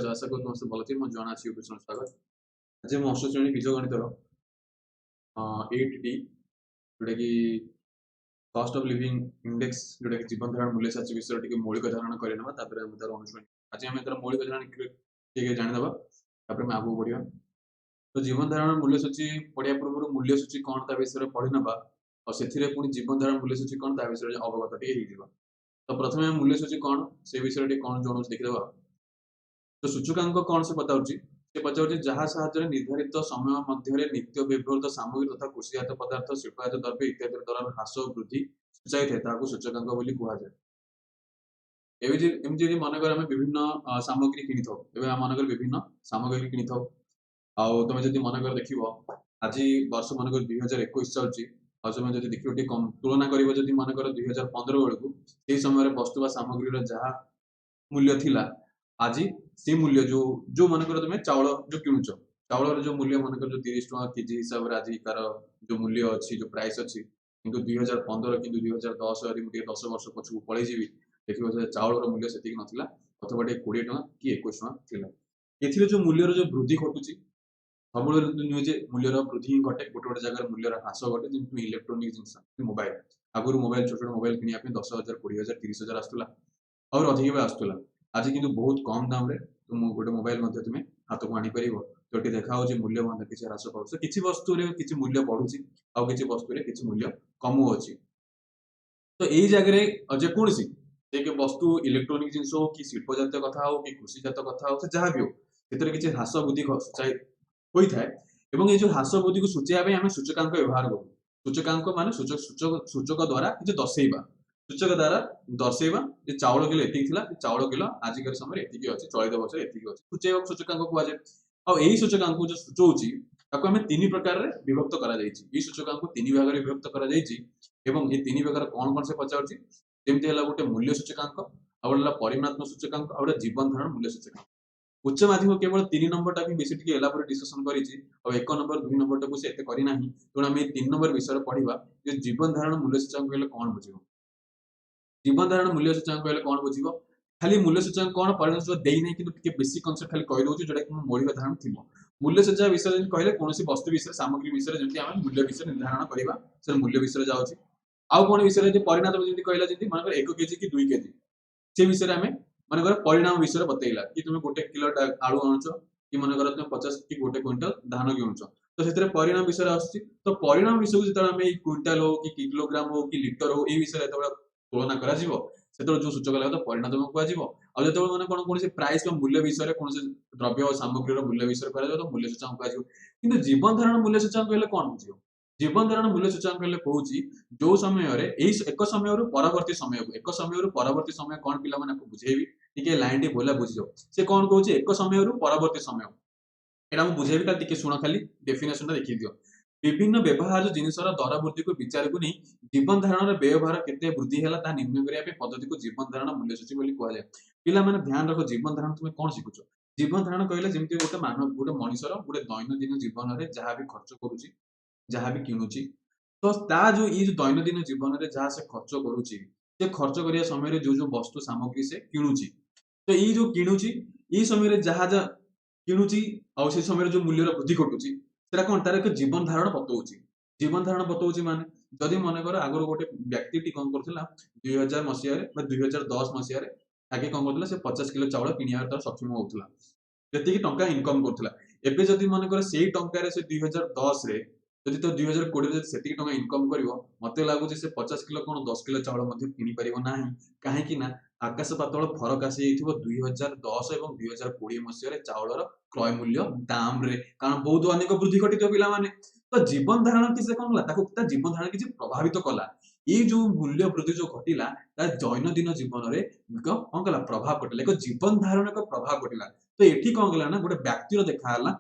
आशा करूँ तुम सब भल थी मो जना छी कृष्ण स्वागत आज मैं अष्ट श्रेणी बीजगणितर 8D जोटा कि कॉस्ट ऑफ लिविंग इंडेक्स जोटा कि जीवन धारण मूल्य साची विषय टिके मौलिक धारणा करनेबा तापर हम तार अनुसरण आज हम तार मौलिक धारणा के जानिदबा तापर हम आगु बढ़िया तो जीवन धारण मूल्य सूची पढ़िया पूर्व मूल्य सूची कौन ता विषय पढ़ी नबा और सेथिरे पुनी जीवन धारण मूल्य सूची कौन ता विषय अवगत टिके हेजिबा तो प्रथमे मूल्य सूची कौन से विषय टिके कौन जणो देखिदबा तो सूचकांक कौन से बताउची से पचाउची जहाँ साहाय्य निर्धारित समय मध्य नित्य व्यवहृत सामग्री तथा कृषिजात पदार्थ शिल्पायत द्रव्य इत्यादि द्वारा ह्रास वृद्धि सूचाई थे ताकू सूचकांक बोली कुहा जाय एमि जे मनकर आमे विभिन्न सामग्री किनि थाउ एबे मनकर विभिन्न सामग्री किनि थाउ आउ तमे जदि मनकर देखिबो आज वर्ष मनकर 2021 चलची और समय जदि देखिबो टी कम तुलना करिवो जदि मनकर 2015 बेलकू से समय वस्तु वा सामग्री रो जहाँ मूल्य थिला आज से मूल्य जो जो मनकर तुम चाउल जो किणुच चाउल जो मूल्य मनकर जो 30 टका केजी हिसाब से आज कार जो मूल्य अच्छी जो प्राइस अच्छी किंतु 2015 किंतु 2010 यदि मुझे 10 वर्ष पछकू पलि जीवी देखिए चाउल मूल्य से नथिला अथवा 20 टका कि 21 टका थिला एथिरे जो मूल्यर जो वृद्धि घटुची सबुळे नुहे जे मूल्यर वृद्धि ही घटे गोटे गोटे जगह मूल्यर ह्रास घटे जेमति इलेक्ट्रोनिक जिनिस मोबाइल आगुर मोबाइल छोट छोट मोबाइल किनिया पे 10,000 20,000 30,000 आस्तुला और अधिक भी आस्तुला आज किंतु बहुत कम दाम रे तुम गोटे मोबाइल मध्ये तुमे हाथ को आनी परिबो तो एटी देखा होची मूल्य मध्ये किछि ह्रास पाउछ किछि वस्तु रे किछि मूल्य बढ़ुची आ किछि वस्तु रे किछि मूल्य कम होची तो एई जगह रे जे कोनसी जे के वस्तु इलेक्ट्रोनिक जिनिस हो कि शिल्प जात कथा हो कि कृषि जात कथा हो से जहां भी हो सेतरे किछि ह्रास वृद्धि चाहे होई थाए एवं ए जो ह्रास वृद्धि को सूचेया पे हमें सूचकांक व्यवहार करू सूचकांक माने सूचक सूचक सूचक द्वारा किछि दर्शेइबा सूचक द्वारा दर्शेइबा जे चाउल किलो एतिक थिला चाउल किलो आजिकर समय एतिक अछि चलित वर्ष एतिक अछि सूचेइबा सूचकांक कुआ जाय आ एही सूचकांक जो सूचौची ताको हमें तीन प्रकार रे विभक्त करा जायछि ई सूचकांक तीन भाग रे विभक्त करा जायछि एवं ए तीन प्रकार कोन कोन से पचाउछि जेमति हला गोटे मूल्य सूचकांक आ हला परिमाणात्मक सूचकांक आ जीवन धारण मूल्य सूचकांक उच्च माध्यमिक केवल 3 नंबर टा बेसी टिके एलाबोरेट डिस्कशन करिछि और 1 नंबर 2 नंबर टा को से एते करि नाही तो हम 3 नंबर विषय पढिबा जे जीवन धारण मूल्य सूचकांक कहले कोन बुझिबो जीवन धारण मूल्य सूचकांक कहले कोन बुझिबो खाली मूल्य सूचकांक कोन परिणाम सूचक देई नै किंतु टिके बेसिक कांसेप्ट खाली कहि दोछु जेटा कि मौलिक धारण थिबो मूल्य सूचकांक विषय जे कहले कोनोसी वस्तु विषय सामग्री विषय जेंति हम मूल्य विषय निर्धारण करिबा से मूल्य विषय जाउछि आउ कोन विषय जे परिणाम जेंति कहला जेंति मानकर 1 केजी कि 2 केजी से विषय हमें मानकर परिणाम विषय बतैला कि तुम गोटे किलो आलू आणुच कि मानकर तुम 50 कि गोटे क्विंटल धान किणुच तो से परिणाम विषय आसछि तो परिणाम विषय जेत हम क्विंटल हो कि किलोग्राम हो कि लिटर हो ए विषय तुलना करा जिवो सेतो जो सूचक लागो तो परिणाम कुआ जिवो आ जेतो माने कोन कोन से प्राइस का मूल्य विषय कोन से द्रव्य और सामग्री रो मूल्य विषय करा तो मूल्य सूचकांक कुआ जिवो किंतु जीवन धारण मूल्य सूचकांक कहले कोन बुझियो जीवन धारण मूल्य सूचकांक कहले कहूची जो समय रे एई एक समय रु परवर्ती समय को एक समय रु परवर्ती समय कोन पिला माने को बुझेबी टिके लाइन टी बोला बुझियो से कोन कहूची एक समय रु परवर्ती समय एटा हम बुझेबी खाली टिके सुनो खाली डेफिनेशन देखि दियो विभिन्न व्यवहार जिनिसर दर वृद्धि को विचार को नहीं जीवन धारण व्यवहार केते वृद्धि हैला ता निर्णय करिया पे पद्धति को जीवन धारण मूल्य सूची बोली कहला जाय पिला माने ध्यान रखो जीवन धारण तुमे कोन सिखुचो जीवन धारण कहले जेमति गोटे मानव गोटे मनुष्यर गोटे दैनंदिन जीवन रे जहां भी खर्च करूची जहां भी किणुची तो ता जो ई जो दैनंदिन जीवन रे जहां से खर्च करूची से खर्च करिया समय रे जो जो वस्तु सामग्री से किणुची तो ई जो किणुची ई समय रे जहां जा किणुची आ से समय रे जो मूल्य वृद्धि घटुची सेटा कोन तार एक जीवन धारण बतौची जीवन धारण बतौची माने जदि मन कर आगर गोटे व्यक्ति टी कोन करथिला 2000 मसिया रे बा 2010 मसिया रे आगे कोन करथिला से 50 किलो चावल किनिया तार सक्षम होउथिला जति की टंका इनकम करथिला एबे जदि मन कर सेही टंका रे से 2010 रे जदि तो 2020 रे सेती टंका इनकम करिवो मते लागु जे से 50 किलो कोन 10 किलो चावल मध्ये किनि परिवो नाही काहे कि ना आकाश पातळ फरक आसी जाइथिबो 2010 एवं 2020 मसिया रे चावलर क्रय मूल्य दाम रे कारण बहुत अनेक वृद्धि घटितो पिला माने तो जीवन धारण कि से कोन ला ताको ता जीवन धारण कि प्रभावित कला ये जो मूल्य वृद्धि जो घटिला ता दैनंदिन जीवन रे कोन कला प्रभाव घटिला एक जीवन धारण का प्रभाव घटिला तो एठी कोन गला ना गोटे व्यक्ति रो देखा हला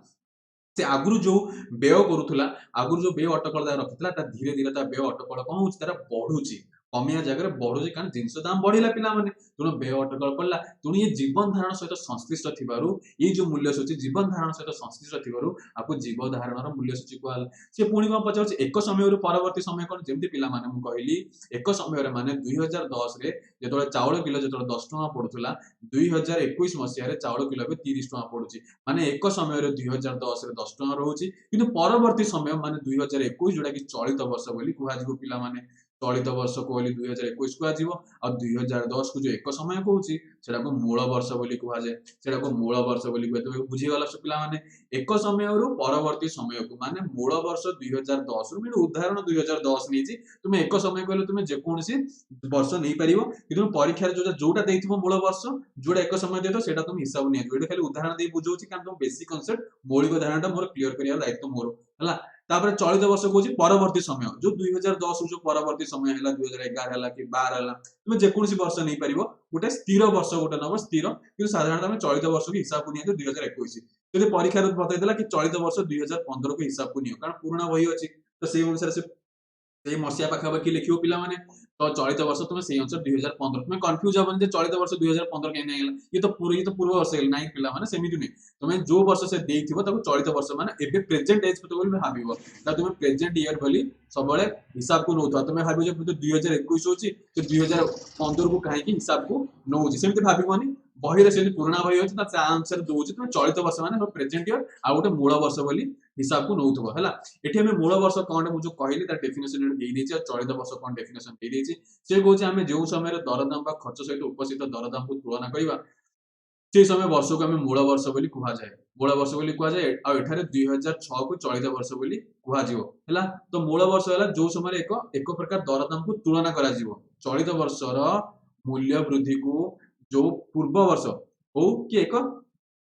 से आगुरु जो व्यय करूथला आगुरु जो व्यय अटकल रखितला ता धीरे धीरे ता व्यय अटकल कोन होची तारा बढ़ुची कमिया जगह बढ़ुची कारण जिनस दाम बढ़िला पिला माने तेणु व्यय अटकल पड़ला तेणु ये जीवन धारण सहित संश्लिष्ट थिबारु ये जो मूल्य सूची जीवन धारण सहित संश्लिष्ट थिबारु आपको जीवन धारणर मूल्य सूची कहला से पुणी कौन पचार एक समय परवर्ती समय कौन जमी पिला माने मु कहली एक समय माने 2010 रे जो चाउल किलो जो 10 टका पड़ुला 2021 मसीह चाउल किलो भी 30 टका पड़ुची माने एक समय 2010 रे 10 टका रोची किंतु परवर्ती समय माने 2021 जोटा कि चलित वर्ष बोली कुहाजिबो पिला माने चलित वर्ष को बोली 2021 कुहाजिबो आ 2010 को जो एक समय कहूची सेटा को मूल वर्ष बोली कुहाजे सेटा को मूल वर्ष बोली कहते बुझी गला सब पिला माने एक समय रु परवर्ती समय को माने मूल वर्ष 2010 रु मैं उदाहरण 2010 नहीं तुम एक समय कहले तुम जे कोनसी वर्ष नहीं परिवो कि तुम परीक्षा जो जोटा देइथिबो मूल वर्ष जोटा एक समय देतो सेटा तुम हिसाब नहीं एटा खाली उदाहरण दे बुझौची कारण तुम बेसिक कांसेप्ट मौलिक धारणा मोर क्लियर करिया दायित्व मोर हला तापर चलित वर्ष कहूची परवर्ती समय जो 2010 जो परवर्ती समय हला 2011 हला कि 12 हला तुम जे कोनसी वर्ष नहीं परिवो गोटे स्थिर वर्ष गोटे नब स्थिर कि साधारणतः आम चलित वर्ष को हिसाब को नियो 2021 जब परीक्षा बताइला कि चलित वर्ष 2015 को हिसाब को नियो कारण पुराना बही अच्छी तो से अनुसार से मसीहा पाखापाखि लिखिबो पिला माने तो चलित वर्ष तुम से अनुसार 2015 तुम कन्फ्यूज हबन जे चलित वर्ष 2015 के नहीं ये तो पूर्व वर्ष नहीं पिला माने सेमिति नहीं तुम जो वर्ष से देइथिबो ताको चलित वर्ष माने एबे प्रेजेंट एज को बोली भाबिबो ता तुम प्रेजेंट ईयर बोली सबले हिसाब को नउथवा तुम भाबिबो जे 2021 होची तो 2015 को काहे कि हिसाब को नउची सेमिति भाबिबोनी बही रे से पुराना बही अछि ता आंसर दोची तुम चलित वर्ष माने प्रेजेंट ईयर आ गोटे मूल वर्ष बोली हिसाब को नउथबो हला एठी हमें मूल वर्ष कोन मु जो कहली ता डेफिनेशन दे देछि और चलित वर्ष कोन डेफिनेशन दे देछि से कहूछि हमें जो समय रे दरदाम बा खर्च सहित उपस्थित दरदाम को तुलना करिबा से समय वर्ष को हमें मूल वर्ष बोली कुहा जाए मूल वर्ष बोली कुहा जाए आ एठारे 2006 को चलित वर्ष बोली कुहा जिवो हला तो मूल वर्ष हला जो समय रे एक प्रकार दरदाम को तुलना करा जिवो चलित वर्षर मूल्य वृद्धि को जो पूर्व वर्ष हो कि एक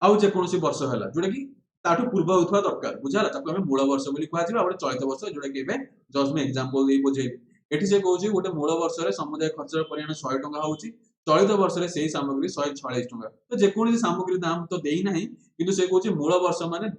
आउ जे कोनोसी वर्ष हला जोटा कि ताठू पूर्व होथवा दरकार बुझाला ताको हमें मूल वर्ष बोली कुहा जिवो आ चलित वर्ष जोटा कि एबे जस्ट में एग्जांपल दे बुझे एठी से कहूची गोटे मूल वर्ष रे समुदाय खर्चर परिमाण 100 टका होची चलित वर्ष रे सेही सामग्री 146 टका तो जे कोनोसी सामग्री दाम तो देई नाही किंतु से कहूची मूल वर्ष माने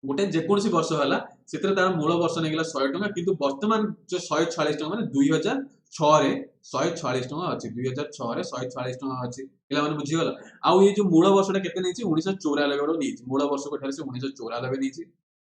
गोटे जे कोनोसी वर्ष हला सेतरे तार मूल वर्ष नेगला 100 टका किंतु वर्तमान जो 146 टका माने 2006 रे 146 टका अछि 2006 रे 146 टका अछि पिला माने बुझी गला आउ ये जो मूल वर्षटा केते नैछि 1994 रो नैछि मूल वर्ष को ठारे से 1994 नैछि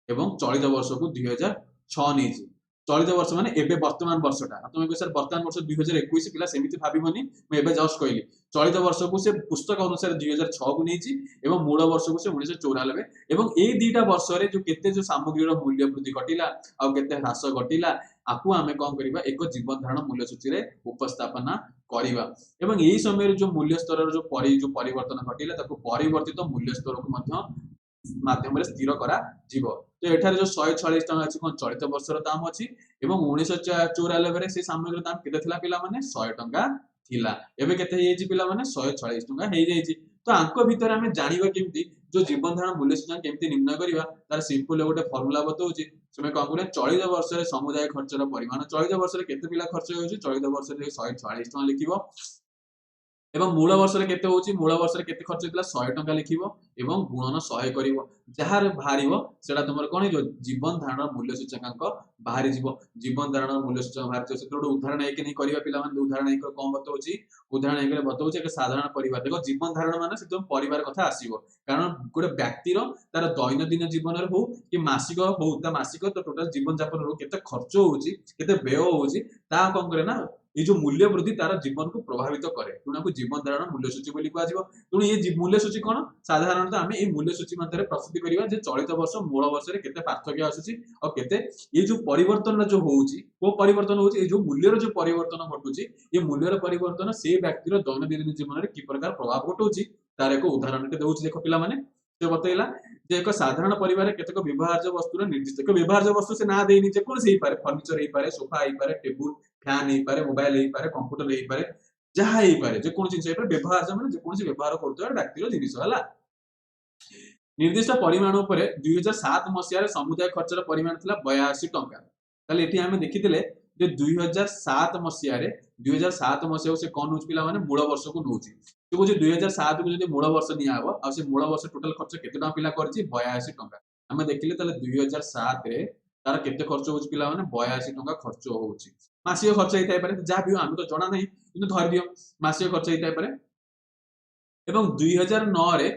एवं चलित वर्ष को 2006 नैछि चलित वर्ष माने एबे वर्तमान वर्षटा तुम कह सर वर्तमान वर्ष 2021 पिला सेमिति भाबिबनी मैं एबे जस्ट कहली चलित वर्ष को से पुस्तक अनुसार 2006 को नैछि एवं मूल वर्ष को से 1994 एवं ए दीटा वर्ष रे जो केते जो सामग्री रो मूल्य वृद्धि घटिला आ केते ह्रास घटिला आकु आमे कोन करिबा एक जीवन धारण मूल्य सूची रे उपस्थापना करिबा एवं एही समय रे जो मूल्य स्तर जो परिवर्तन घटिला ताको परिवर्तित मूल्य स्तर को मध्य माध्यम रे स्थिर करा जीव तो एठारे जो 146 टका अछि कोन चलित वर्षर दाम अछि एवं 1994 रे से सामग्री दाम केते थिला पिला माने 100 टका थिला एबे केते हे जी पिला माने 146 टका हे जायछि तो आंको भीतर हमें जानिबा केमती जो जीवन धारण मूल्य सूचना केमती निर्णय करिबा तार सिंपल गोटे फार्मूला बतौछि समय कोन करे चलित वर्ष रे समुदाय खर्चर परिमाण चलित वर्ष रे केते पिला खर्च होछि चलित वर्ष रे 146 टका लिखिबो एवं मूल वर्ष रे केते होची मूल वर्ष रे केते खर्च होतला 100 टका लिखिबो एवं गुणन 100 करिवो जहार भारिवो सेटा तुमर कोन जो जीवन धारण मूल्य सूचकांक बाहरी जीवो जीवन धारण मूल्य सूचकांक बाहरी से तो उदाहरण एक नहीं करिवा पिला माने उदाहरण एक कोन बतौची उदाहरण एक रे बतौची एक साधारण परिवार देखो जीवन धारण माने से तुम परिवार कथा आसीबो कारण गोटे व्यक्ति रो तार दैनंदिन जीवन रे हो कि मासिक हो ता मासिक तो टोटल जीवन यापन रो केते खर्च होची केते व्यय होची ता कोन करे ना ये जो मूल्य वृद्धि तार जीवन को प्रभावित करे तेणु जीवन धारण मूल्य सूची बोली कुआजिबो तेणु ये मूल्य सूची कोन साधारणतः आमे ए मूल्य सूची मध्य प्रस्तुति करिवा जे चलित वर्ष मूल वर्ष रे केते पार्थक्य आसुची और केते ये जो परिवर्तन जो होउची को परिवर्तन होउची ए जो मूल्य रो जो परिवर्तन घटुची ये मूल्य रो परिवर्तन से व्यक्ति रो दैनंदिन जीवन रे की प्रकार प्रभाव घटुची तार एक उदाहरण के देउची देखो पिला माने से बतैला जे एक साधारण परिवार केतक व्यवहार्य वस्तु निर्दिष्ट एक व्यवहार्य वस्तु से ना देनी जे कोन से ही पारे फर्नीचर ही पारे सोफा ही पारे टेबुल फैन ही पारे मोबाइल ही पारे कंप्यूटर ही पारे जहा ही पारे जे कोन जिंस पारे व्यवहार्य माने जे कोन से व्यवहार करतो व्यक्ति रो जिनिस हला निर्दिष्ट परिमाण उपरे 2007 मसिया रे समुदाय खर्चर परिमाण थिला 82 टका ताले एठी हमें देखिथिले जे 2007 मसिया रे 2007 मसिया से कोन होच पिला माने मूल वर्ष को नउची तो बुझे 2007 को जदी मूल वर्ष निया हबो आ से मूल वर्ष टोटल खर्च केते टका पिला करछि 82 टका हमें देखिले ताले 2007 रे तार केते खर्च होच पिला माने 82 टका खर्च होउची मासिक खर्च होता है जहाँ भी आम तो जना नहीं कि धरी दियो मासिक खर्च होता है। एवं 2009 रे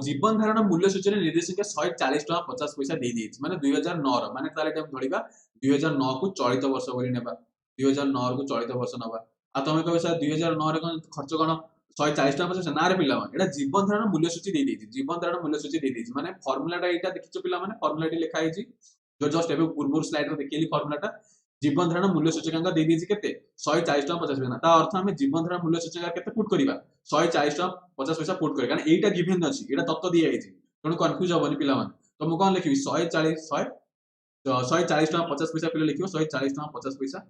जीवन धारण मूल्य सूची निर्देशक 140 टका 50 पैसा दे देछि माने 2009 रो माने ताले टाइम धरिबा 2009 को चलित वर्ष बोली नेबा 2009 को चलित वर्ष नबा आ तमे कहबे सर 2009 रे कोन खर्च कोन 140 टका 50 ना रे पिला माने एटा जीवन धारण मूल्य सूची दे देछि जीवन धारण मूल्य सूची दे देछि माने फार्मूलाटा एटा देखिছো पिला माने फार्मूलाटी लिखा है जो जस्ट एबे पूर्व स्लाइड रे देखिली फार्मूलाटा जीवन धारण मूल्य सूचकांक दे देछि केते 140 टका 50 पैसा ता अर्थ हम जीवन धारण मूल्य सूचकांक केते पुट करिबा 140 टका 50 पैसा पुट करी कारण एटा गिवन अछि एटा तत्व दिया है तेणु कन्फ्यूज हबनी पिला माने तो मु कोन लिखिबी 140 140 टका 50 पैसा पिला लिखिबो 140 टका 50 पैसा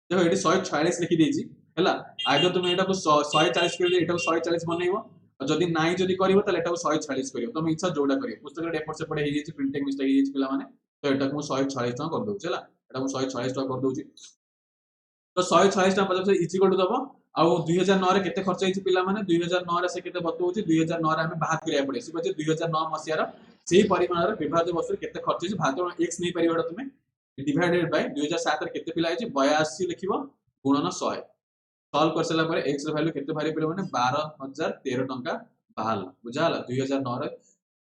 देखो एटी 146 लिखि देछि हला आइदर तुम एटा को 140 कर एटा को 140 बनैबो जदि नाइ जदि करिवो त एटा को 146 करिवो तुम इच्छा जोडा करिवो पुस्तक रे एपट से पढे हे जेछि प्रिंटिंग मिस्टेक हे जेछि पिला माने तो एटा को 146 टका कर दोछि हला एटा को 146 टका कर दोछि तो 146 टका 50 इजी कोड दबो आउ 2009 रे केते खर्च हेछि पिला माने 2009 रे से केते बतौछि 2009 रे हम बात करिया पड़े से 2009 मसिया रो सेही परिमाण रे विभाज्य वस्तु केते खर्च हेछि भाग x नै परिबाडा तुमे डिवाइडेड बाय 2007 रे केते पिला हेछि 82 लिखिबो गुणन 100 सॉल्व कर सला परे x रे वैल्यू केते बारी पिला माने 12013 टंका बाहल बुझाला 2009 रे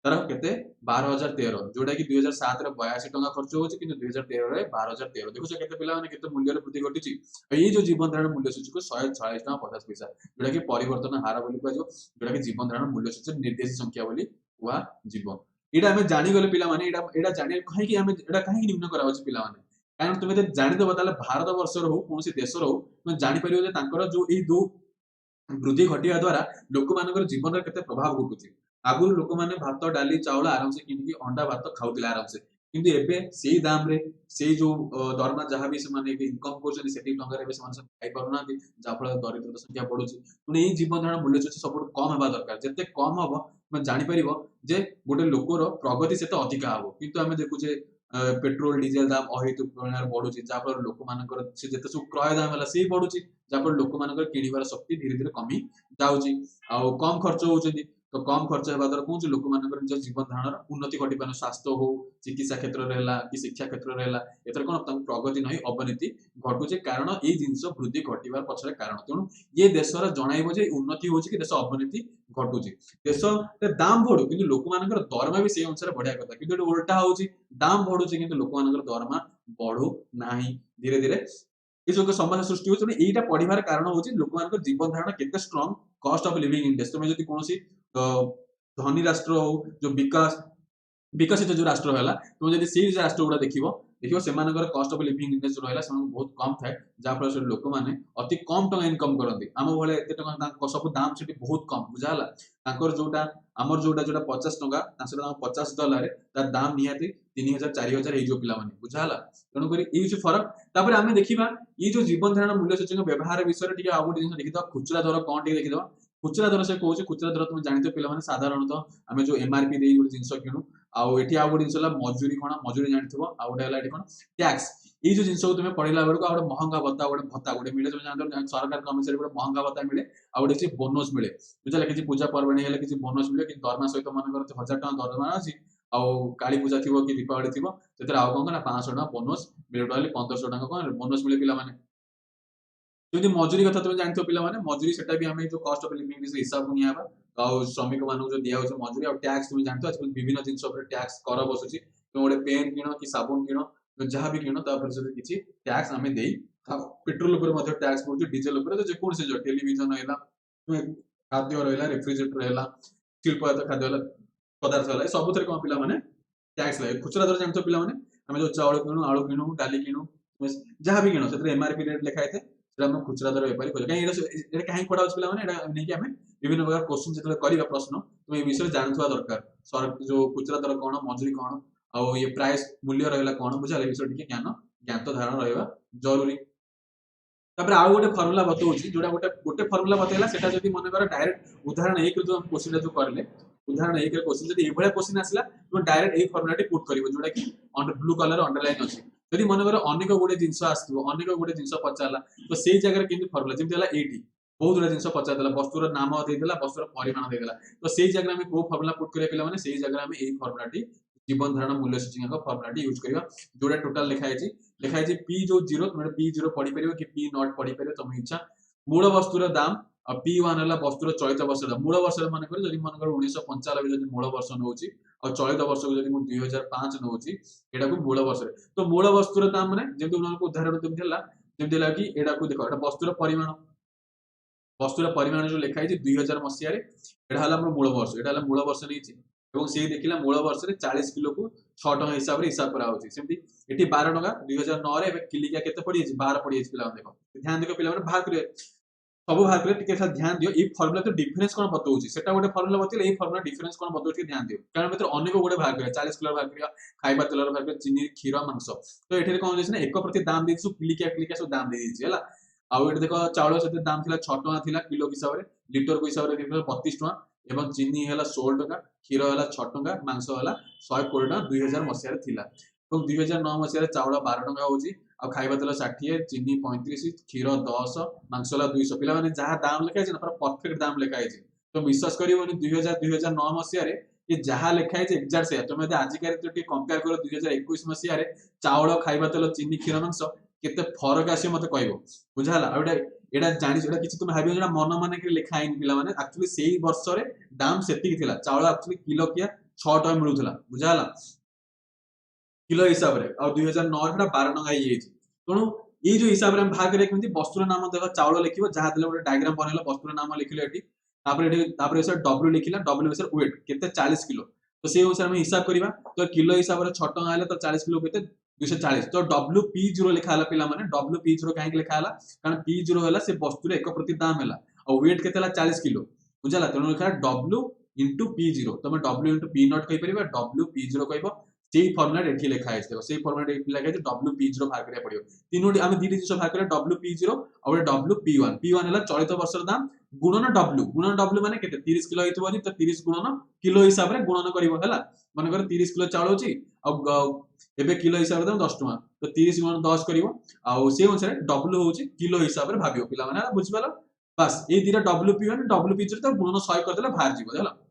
तर केते 12013 जोटा कि 2007 रे 82 टंका खर्च होछि किंतु 2013 रे 12013 देखो से केते पिला माने केते मूल्य रे वृद्धि घटिछि ए जो जीवन धारण मूल्य सूची को 146 टका 50 पैसा जोटा कि परिवर्तन हार बोली कहजो जोटा कि जीवन धारण मूल्य सूची निर्देशित संख्या बोली हुआ जीवन एटा हमें जानि गले पिला माने एटा जानि कहि कि हमें एटा कहि निम्न करा होछि पिला माने कारण तुमे जे जानि दबा ताले भारत वर्ष रो कोनोसी देश रो तुमे जानि परियो जे तांकर जो ए दो वृद्धि घटिया द्वारा लोक मानकर जीवन रे केते प्रभाव घटुछि आगुर लोक माने भात डाली चावल आराम से किनकी अंडा भात खाउतिले आराम से किंतु एबे सेही दाम रे सेही जो दरमा जहां भी से माने इनकम करछन सेठी टंगा रे बे से खाइ पारुना जा फल दरिद्रता संख्या बढ़ुछि पुनी ए जीवन धारण मूल्य सूची सब कम हेबा दरकार जते कम हबो मैं जानि परिबो जे गोटे लोकर प्रगति सेते अधिक हबो किंतु हमें देखुछे पेट्रोल डीजेल दाम अहेतु परिमाण बढ़ुछि जा फल लोक मानकर से जते सब क्रय दाम हला सेही बढ़ुछि जा फल लोक मानकर किनिबार शक्ति धीरे धीरे कमी जाउछि आ कम खर्च होउछि तो कम खर्च हेबा द्वारा कौन लोक मानकर निज जीवन धारण उन्नति घटी पान स्वास्थ्य हो चिकित्सा क्षेत्र रे हला कि शिक्षा क्षेत्र रे हला एतर कोन तम प्रगति नहीं अवनति घटुचे कारण ए जिंस वृद्धि घटिबार पछरे कारण तेणु ये देशर जणाइबो जे उन्नति होछि कि देश अवनति घटुची देश रे दाम बढ़ु किंतु लोक मानकर दरमा भी सेही अनुसार बढ़िया कथा किंतु उल्टा होछि दाम बढ़ुची किंतु लोक मानकर दरमा बढ़ु नाही धीरे धीरे ये जो समस्या सृष्टि होछि एटा पढिबार कारण होछि लोक मानकर जीवन धारण केते strong cost of living index तुमे जति कोनोसी धनी राष्ट्र हो जो विकसित जो राष्ट्र है तुम जब से राष्ट्र गुड़ा देखो से कस्ट ऑफ लिविंग इंडेक्स रहा से बहुत कम थाए जहाँ फल से लोक मैंने अति कम टका इनकम करती आम भाई एत सब दाम से बहुत कम बुझाला जोटा आमर जोटा जोटा 50 टका 50 डॉलर तार दाम निहाती 3000 4000 हो पिला माने बुझाला तेणुक ये फरक आम देखा ये जो जीवन धारण मूल्य सूचक व्यवहार विषय टी आउ गोटे जिन देखी खुचरा दर कौन टी देखीद खुचरा दर से कहूँ खुचरा दर तुम जानते पे साधारणतः आम जो एमआरपी दे गोटे जिन किणु आउ एठी आउ गोटे जिन मजूरी कौन मजूरी जानथिबो आउ गोटे हला एठी कौन टैक्स ये जो जिन तुम पढ़ला बेलू आ गोटे महंगा भत्ता गोटे मिले तुम जानते सरकार कर्मचारी गोटे महंगा भत्ता मिले आ गोटे किसी बोनस मिले बुझला किसी पूजा पर्वणी हेले किसी बोनस मिले कि दरमा सहित मन 1000 टका दरमा अछि आउ काली पूजा थिबो कि दीपावली थिबो तेतर आउ कोन 500 टका बोनस मिले टोली 1500 टका कोन बोनस मिले पिला माने যদি মজুরি কথা তুমি জানিছো পিলা মানে মজুরি সেটা भी हमें जो कॉस्ट ऑफ लिविंग से हिसाब को नियाबा आ श्रमिक मानक जो दिया होछ मजूरी और टैक्स तुम जानतो आजकल विभिन्न जिंस ऊपर टैक्स कर बसुची तुम गोटे पेन किनो कि साबुन किनो जहाँ भी किनो ता पर से किछि टैक्स हमें देई पेट्रोल ऊपर मध्ये टैक्स पड़ुची डीजल ऊपर तो जे कोन से जो टेलीविजन हैला खाद्य रहला रेफ्रिजरेटर रहला शिल्प खाद्य रहला पदार्थ रहला सब थरे कोन पिला माने टैक्स लागे खुचरा दर जानतो पिला माने हमें जो चावल किनो आलू किनो डाली किनो जहाँ भी किनो से एमआरपी रेट लिखा है खुचरा दर बेपारी कहीं कहीं पढ़ा पिला नहीं कि विभिन्न प्रकार क्वेश्चन जो करवा प्रश्न तुम ये विषय जानवा दरकार जो खुचरा दर कौन मजूरी कौन आउ ये प्राइस मूल्य रहा कौन बुझा विषय टी ज्ञात धारणा रहा जरूरी आउ गोटे फर्मुला बताऊँ जोटा गोटे फर्मुला बतला से मन कर डायरेक्ट उदाहरण एक जो क्वेश्चन जो करें उदाहरण एक क्वेश्चन जब ये क्वेश्चन आसला तुम डायरेक्ट ये फर्मुला पुट कर जोटा कि ब्लू कलर अंडरलाइन अच्छी जदि मन कर अनेक गोटे जिन आसो अनेक गोटे जिन पचारा तो से जगह केमती फर्मुला जमी ये बहुत गुड़ा जिन पचार वस्तुर नाम देदेला वस्तुर परिमाण देदेला तो से जगह आम कौ फर्मुला पुट करें पे जगह आम यही फर्मुला जीवन धारण मूल्य सूचकांक फॉर्मूला यूज करबा जोडा टोटल लिखा है पी जो 0 तुम पी 0 पढ़ी परिबो कि पी नॉट पढ़ी परिबो तुम इच्छा मूल वस्तुर दाम पी वन है वस्तुर चलित वर्ष मूल वर्ष मन कर जदि मन कर 1995 जदि मूल वर्ष नौची और चलित वर्ष को जदि 2005 नौची एटा को मूल वर्ष तो मूल वस्तुर दाम माने जेमति उनको उदाहरण जेमति ला कि एटा को देखो एटा वस्तुर परिमाण जो लिखा है 2000 मसीह एटा हला हमर मूल वर्ष एटा हला मूल वर्ष नैछि एवं से देखिला मूल वर्ष रे 40 किलो को 6 टका हिसाब करा होछि सेमति एठी 12 टका 2009 रे किलिका केते पड़ी छि 12 पड़ी छि पिला देखो ध्यान देखो पिला भाग करे सब भाग करे टिके सा ध्यान दियो ई फार्मूला तो डिफरेंस कोन बतौछि सेटा गोटे फार्मूला बतैले ई फार्मूला डिफरेंस कोन बतौछि ध्यान दियो कारण मित्र अनेक गोटे भाग करे 40 किलो भाग करिया खाइबा तेलर भाग करे चीनी खीर मांस तो एठी कोन होछि ना एक प्रति दाम देछु किलिका सब दाम दे दिछि हला आउ एठी देखो चावल सते दाम थिला 6 टका थिला किलो हिसाब रे लीटर को हिसाब रे 32 टका एवं चीनी हला 16 टका खीर हला 6 टका मांस हला 120 टका 2000 मसिया रे थिला एवं 2009 मसिया रे चावल 12 टका होछि आ खाइबा तेल 60 चीनी 35 खीर 10 मांस हला 200 पिला माने जहा दाम लिखा है ना पूरा परफेक्ट दाम लिखा है तो विश्वास करिवनी 2009 मसिया रे ये जहा लिखा है एग्जैक्ट से तुम आज के कंपेयर करो 2021 मसिया रे चावल खाइबा तेल चीनी खीर मांस केते फरक आसी मते कहबो बुझाला आ एटा जानि एटा किछि तुम भाबियो जेटा मन माने के लिखा आइन पिला माने एक्चुअली सेही वर्ष रे दाम सेति थिला चावल एक्चुअली किलो किया 6 टका मिलुथला बुझाला किलो हिसाब रे और 2009 रे 12 टका हे छि तणु ए जो हिसाब रे हम भाग रे केमति वस्तुर नाम देखो चावल लिखिबो जहा देले गोटे डायग्राम बनेला वस्तुर नाम लिखिलो एठी तापर से डब्ल्यू लिखिला डब्ल्यू से वेट केते 40 किलो तो से अनुसार हम हिसाब करबा तो किलो हिसाब रे 6 टका आले तो 40 किलो केते 240 तो WP0 लिखा हला पिला माने WP0 काहे लिखा हला कारण P0 हला से वस्तु रे 1 प्रति दाम हला और वेट केते हला 40 किलो बुझला तनो लिखा W into P0 तमे W into P नॉट कहि परिबा WP0 कहबो सेही फार्मूला एठी लिखा है देखो सेही फार्मूला एठी लिखा है WP0 भाग करिया पड़ियो तीनोटी हम दीटी जिंस भाग करिया WP0 और WP1 P1 हला चलित वर्षर दाम गुणन W माने केते 30 किलो हितबो तो 30 गुणन किलो हिसाब रे गुणन करिवो हला माने कर 30 किलो चावल होची एबे किलो हिसाब रे 10 टका तो 30 गुणन 10 करिवो आ से अनुसार W होची किलो हिसाब रे भाबियो पिला माने बुझ पालो बस ए दिरा WP1 WP0 तो गुणन 100 कर देला बाहर जीवो हला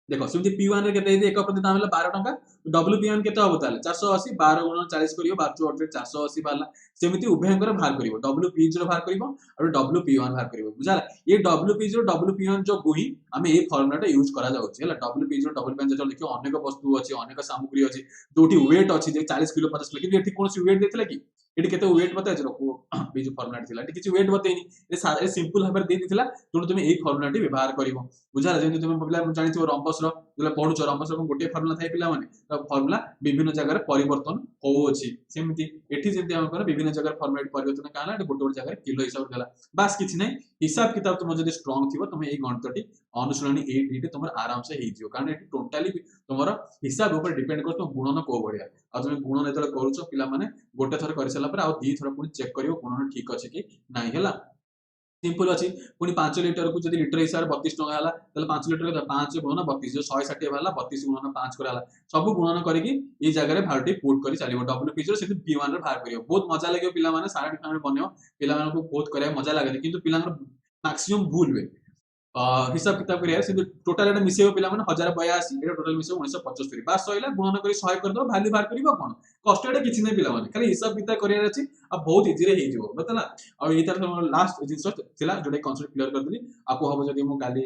देखो सेमति P1 रे केते 1 प्रति दाम हला 12 टका WP1 केते हबो ताले 480 12 गुणन 40 करियो 12 480 बाला सेमति उभयंकर भार करिवो WP0 भार करिवो और WP1 भार करिवो बुझाला ये WP0 WP1 जो गुही हमें ए फार्मूला यूज करा जाउछि हला WP0 WP1 जो लिखियो अनेक वस्तु अछि अनेक सामग्री अछि जोठी वेट अछि जे 40 किलो 50 किलो एठी कोनसी वेट देथिला कि एठी केते वेट बता रखो बे जो फार्मूला थिला एठी किछि वेट बतेनी ए सिंपल भाबरे दे दिथिला तो तुम ए फार्मूला व्यवहार करिवो बुझाला जेंति तुम पिला जानिथिबो रंबस रो जेला पढुछ रंबस रो गोटे फार्मूला थाई पिला माने तो फार्मूला विभिन्न जगह रे परिवर्तन हो अछि सेमति एठी जेंति हम कर विभिन्न जगह फार्मूला परिवर्तन काला एठी गोटे जगह किलो हिसाब देला बस किछि नै हिसाब किताब तुम जदि स्ट्रांग थिबो तुम ए गणितटी अनुसरणी ए डी तुम आराम से हेजियो कारण एठी टोटली तुमरा हिसाब ऊपर डिपेंड कर तुम गुणन को बढ़िया आ तुम गुणन एतले करूछ पिला माने गोटे थर करि सला पर आ दी थर पुनी चेक करियो गुणन ठीक अछि कि नाही हला सिंपल अछि पुनी 5 लीटर को जदि लीटर हिसाब 32 टका हला तले 5 लीटर के 5 गुणन 32 जो 160 वाला 32 गुणन 5 कराला सब गुणन करिकि ए जगह रे भारटी पुट करि चलिबो WP0 से P1 रे भार करियो बहुत मजा लागियो पिला माने सारा डिफरेंट बनियो पिला माने को बहुत करे मजा लागे किंतु पिला मैक्सिमम भूल हुए हिसाब किताब करिया से टोटल एटा मिसेबो पिला माने 1082 एटा टोटल मिसेबो 1975 बास सइला गुणन करी 100 कर दो वैल्यू बाहर करिवो कोन कष्ट एटा किछि नै पिला माने खाली हिसाब किताब करिया अछि आ बहुत इजी रे हे जिवो बतला और एटा लास्ट जिंस थिला जोडे कॉन्सेप्ट क्लियर कर देली आपको हबो जदी मु गाली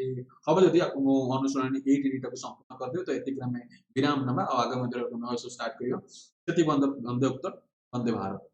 हबो जदी मु अनुसरण 8 एडिट को संपूर्ण कर दियो तो एतिक में विराम नबा और आगामी दिन में स्टार्ट करियो सेति बंद उत्तर वंदे भारत।